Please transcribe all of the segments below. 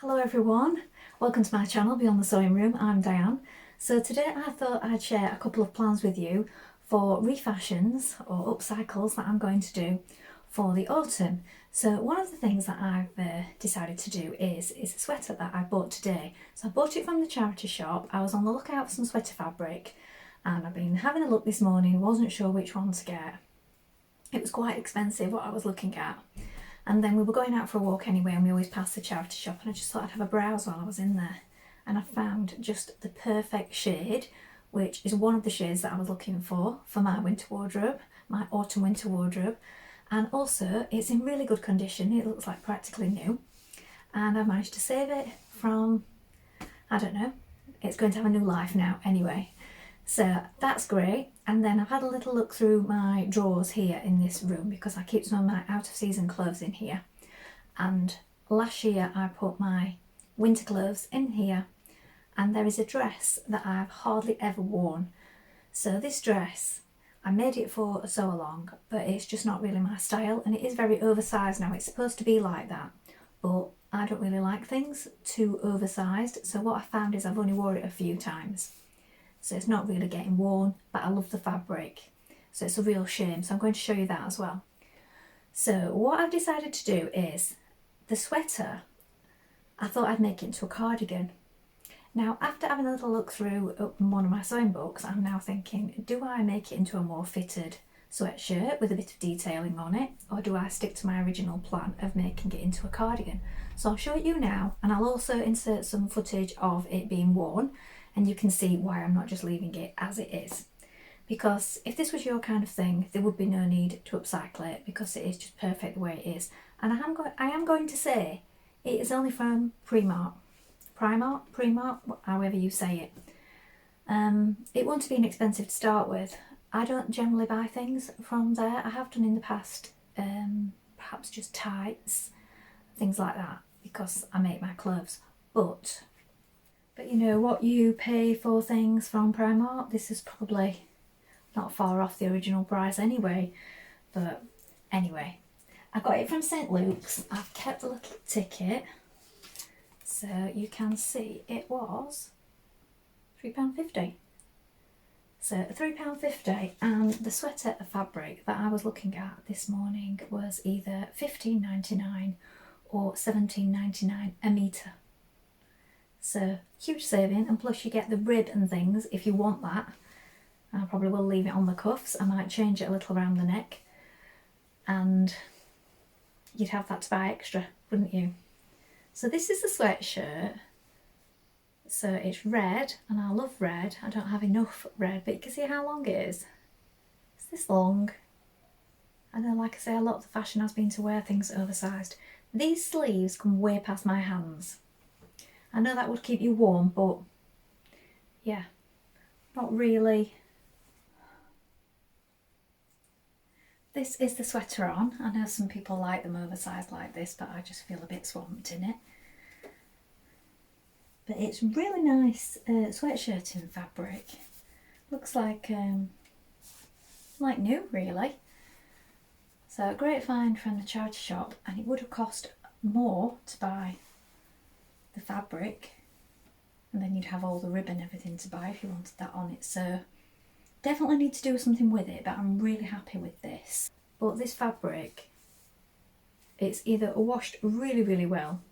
Hello everyone, welcome to my channel Beyond the Sewing Room. I'm Diane. So today I thought I'd share a couple of plans with you for refashions or upcycles that I'm going to do for the autumn. So one of the things that I've decided to do is a sweater that I bought today. So I bought it from the charity shop. I was on the lookout for some sweater fabric and I've been having a look this morning, wasn't sure which one to get. It was quite expensive what I was looking at. And then we were going out for a walk anyway, and we always passed the charity shop, and I just thought I'd have a browse while I was in there. And I found just the perfect shade, which is one of the shades that I was looking for my winter wardrobe, my autumn winter wardrobe. And also it's in really good condition, it looks like practically new. And I've managed to save it from, I don't know, it's going to have a new life now anyway. So that's great. And then I've had a little look through my drawers here in this room because I keep some of my out of season clothes in here. And last year I put my winter clothes in here, and there is a dress that I've hardly ever worn. So this dress, I made it for so long, but it's just not really my style, and it is very oversized now. It's supposed to be like that, but I don't really like things too oversized. So what I found is I've only wore it a few times. So it's not really getting worn, but I love the fabric. So it's a real shame. So I'm going to show you that as well. So what I've decided to do is the sweater, I thought I'd make it into a cardigan. Now, after having a little look through one of my sewing books, I'm now thinking, do I make it into a more fitted sweatshirt with a bit of detailing on it, or do I stick to my original plan of making it into a cardigan? So I'll show it you now, and I'll also insert some footage of it being worn, and you can see why I'm not just leaving it as it is. Because if this was your kind of thing, there would be no need to upcycle it because it is just perfect the way it is. And I am going to say it is only from Primark, however you say it. It won't be inexpensive to start with. I don't generally buy things from there. I have done in the past, perhaps just tights, things like that, because I make my clothes. But you know what you pay for things from Primark, this is probably not far off the original price anyway. But anyway, I got it from St Luke's. I've kept a little ticket so you can see it was £3.50. So £3.50, and the sweater fabric that I was looking at this morning was either £15.99 or £17.99 a metre. So huge saving, and plus you get the rib and things if you want that. I probably will leave it on the cuffs. I might change it a little around the neck, and you'd have that to buy extra, wouldn't you? So this is the sweatshirt. So it's red, and I love red. I don't have enough red, but you can see how long it is. It's this long. And then, like I say, a lot of the fashion has been to wear things oversized. These sleeves come way past my hands. I know that would keep you warm, but yeah, not really. This is the sweater on. I know some people like them oversized like this, but I just feel a bit swamped in it. But it's really nice sweatshirting fabric. Looks like new, really. So a great find from the charity shop, and it would have cost more to buy the fabric, and then you'd have all the ribbon and everything to buy if you wanted that on it. So definitely need to do something with it, but I'm really happy with this. But this fabric, it's either washed really well,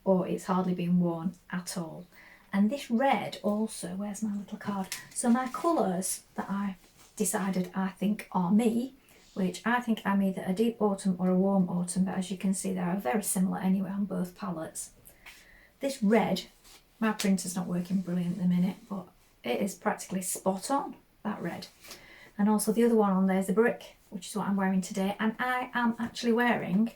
or it's hardly been worn at all. And this red also, where's my little card? So my colours that I decided I think are me, which I think I'm either a deep autumn or a warm autumn, but as you can see they are very similar anyway on both palettes. This red, my printer's not working brilliant at the minute, but it is practically spot on, that red. And also the other one on there is the brick, which is what I'm wearing today. And I am actually wearing,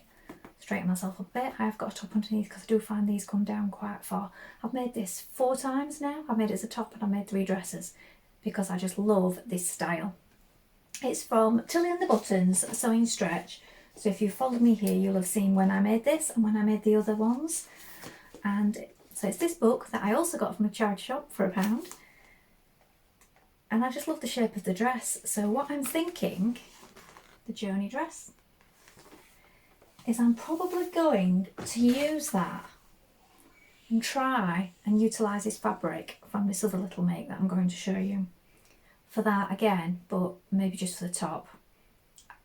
straighten myself a bit, I've got a top underneath because I do find these come down quite far. I've made this 4 times now. I've made it as a top and I've made 3 dresses because I just love this style. It's from Tilly and the Buttons Sewing Stretch. So if you followed me here, you'll have seen when I made this and when I made the other ones. And so it's this book that I also got from a charity shop for £1. And I just love the shape of the dress. So what I'm thinking, the Joni Dress, is I'm probably going to use that can try and utilise this fabric from this other little make that I'm going to show you for that again, but maybe just for the top.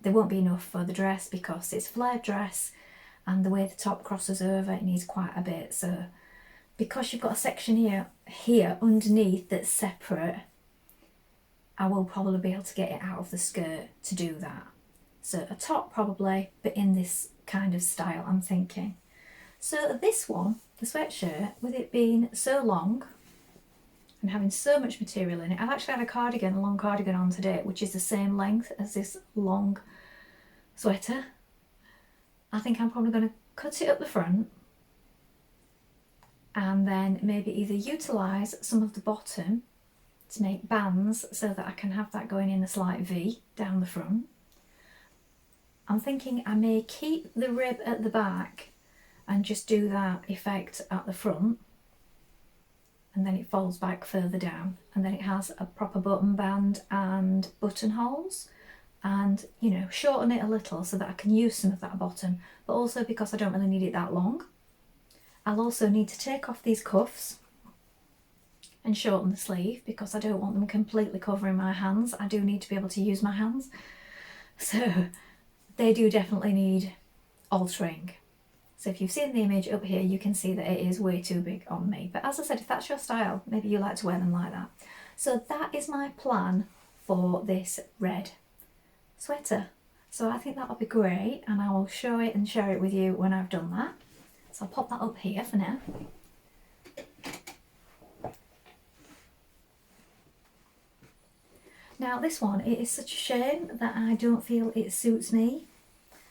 There won't be enough for the dress because it's a flared dress and the way the top crosses over, it needs quite a bit. So because you've got a section here underneath that's separate, I will probably be able to get it out of the skirt to do that. So a top probably, but in this kind of style I'm thinking. So this one, the sweatshirt, with it being so long and having so much material in it, I've actually had a long cardigan on today, which is the same length as this long sweater. I think I'm probably going to cut it up the front and then maybe either utilise some of the bottom to make bands so that I can have that going in a slight V down the front. I'm thinking I may keep the rib at the back and just do that effect at the front, and then it folds back further down, and then it has a proper button band and buttonholes, and you know, shorten it a little so that I can use some of that bottom, but also because I don't really need it that long. I'll also need to take off these cuffs and shorten the sleeve because I don't want them completely covering my hands. I do need to be able to use my hands, so they do definitely need altering. So if you've seen the image up here, you can see that it is way too big on me. But as I said, if that's your style, maybe you like to wear them like that. So that is my plan for this red sweater. So I think that'll be great, and I will show it and share it with you when I've done that. So I'll pop that up here for now. Now this one, it is such a shame that I don't feel it suits me.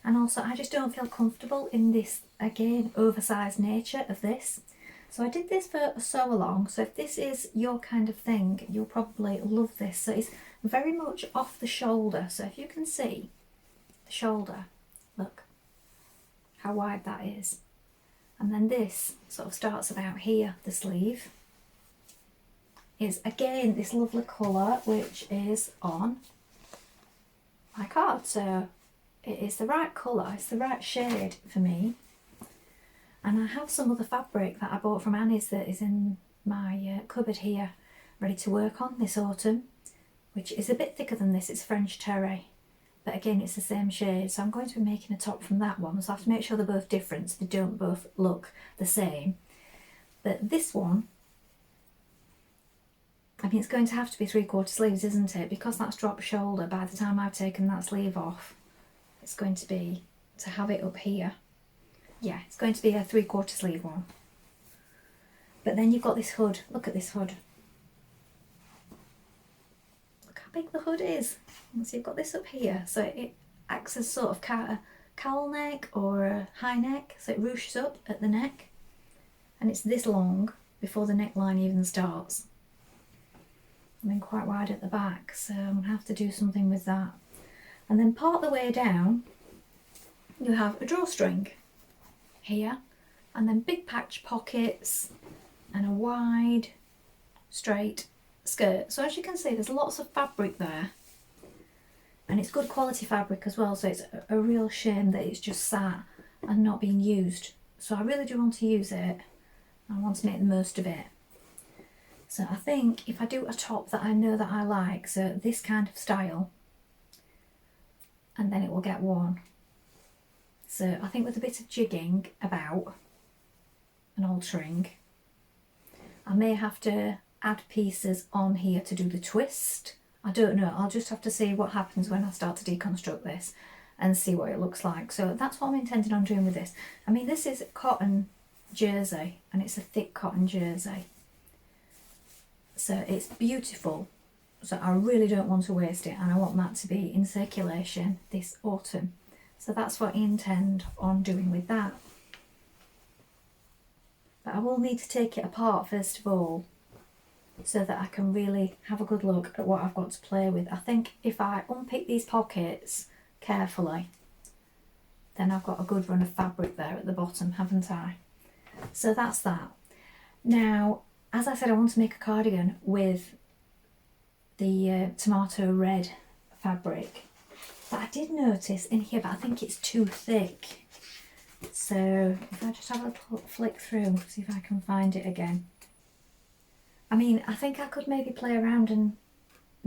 And also I just don't feel comfortable in this, again, oversized nature of this. So I did this for so long, so if this is your kind of thing, you'll probably love this. So it's very much off the shoulder. So if you can see the shoulder, look how wide that is. And then this sort of starts about here, the sleeve. Is again this lovely colour which is on my card. So it is the right colour, it's the right shade for me. And I have some other fabric that I bought from Annie's that is in my cupboard here, ready to work on this autumn, which is a bit thicker than this. It's French terre, but again it's the same shade. So I'm going to be making a top from that one, so I have to make sure they're both different, so they don't both look the same. But this one, I mean, it's going to have to be 3/4 sleeves, isn't it? Because that's drop shoulder, by the time I've taken that sleeve off, it's going to be, to have it up here, yeah, it's going to be a 3/4 sleeve one. But then you've got this hood. Look at this hood. Look how big the hood is. And so you've got this up here, so it acts as sort of a cowl neck or a high neck, so it ruches up at the neck, and it's this long before the neckline even starts. And then quite wide at the back, so I'm going to have to do something with that. And then part the way down, you have a drawstring here, and then big patch pockets, and a wide, straight skirt. So as you can see, there's lots of fabric there, and it's good quality fabric as well, so it's a real shame that it's just sat and not being used. So I really do want to use it. I want to make the most of it. So I think if I do a top that I know that I like, so this kind of style, and then it will get worn. So I think with a bit of jigging about and altering, I may have to add pieces on here to do the twist. I don't know, I'll just have to see what happens when I start to deconstruct this and see what it looks like. So that's what I'm intending on doing with this. I mean, this is cotton jersey, and it's a thick cotton jersey. So it's beautiful. So I really don't want to waste it, and I want that to be in circulation this autumn. So that's what I intend on doing with that. But I will need to take it apart first of all, so that I can really have a good look at what I've got to play with. I think if I unpick these pockets carefully, then I've got a good run of fabric there at the bottom, haven't I? So that's that. Now, as I said, I want to make a cardigan with the tomato red fabric, but I did notice in here, but I think it's too thick. So if I just have a little flick through, see if I can find it again. I mean, I think I could maybe play around and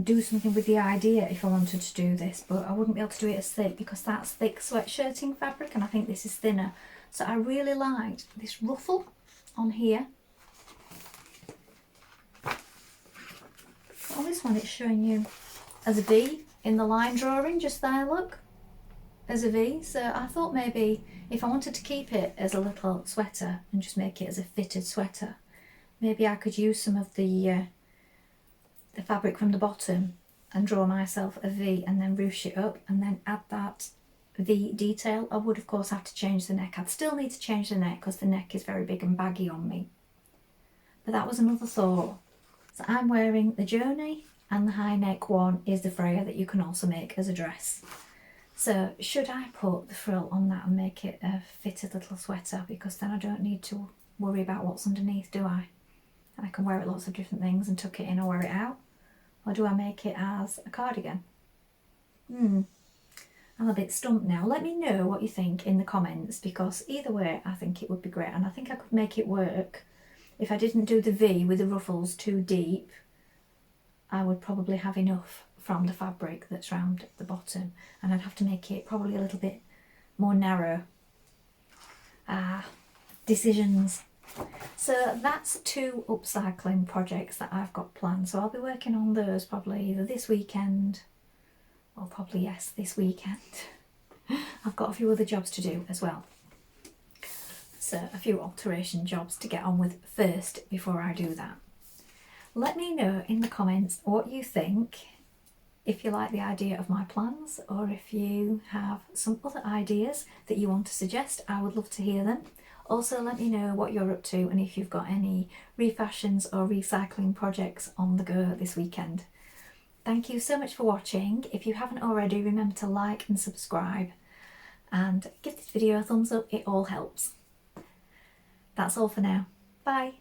do something with the idea if I wanted to do this, but I wouldn't be able to do it as thick because that's thick sweatshirting fabric and I think this is thinner. So I really liked this ruffle on here. On this one it's showing you as a V in the line drawing just there, look, as a V. So I thought maybe if I wanted to keep it as a little sweater and just make it as a fitted sweater, maybe I could use some of the fabric from the bottom and draw myself a V and then ruche it up and then add that V detail. I would of course have to change the neck. I'd still need to change the neck because the neck is very big and baggy on me. But that was another thought. So I'm wearing the Joni, and the high neck one is the Freya that you can also make as a dress. So should I put the frill on that and make it a fitted little sweater, because then I don't need to worry about what's underneath, do I? And I can wear it lots of different things and tuck it in or wear it out. Or do I make it as a cardigan? I'm a bit stumped now. Let me know what you think in the comments, because either way I think it would be great, and I think I could make it work. If I didn't do the V with the ruffles too deep, I would probably have enough from the fabric that's round the bottom, and I'd have to make it probably a little bit more narrow. Decisions. So that's 2 upcycling projects that I've got planned, so I'll be working on those probably either this weekend or probably yes, this weekend. I've got a few other jobs to do as well, so a few alteration jobs to get on with first before I do that. Let me know in the comments what you think, if you like the idea of my plans or if you have some other ideas that you want to suggest. I would love to hear them. Also let me know what you're up to and if you've got any refashions or recycling projects on the go this weekend. Thank you so much for watching. If you haven't already, remember to like and subscribe and give this video a thumbs up, it all helps. That's all for now. Bye.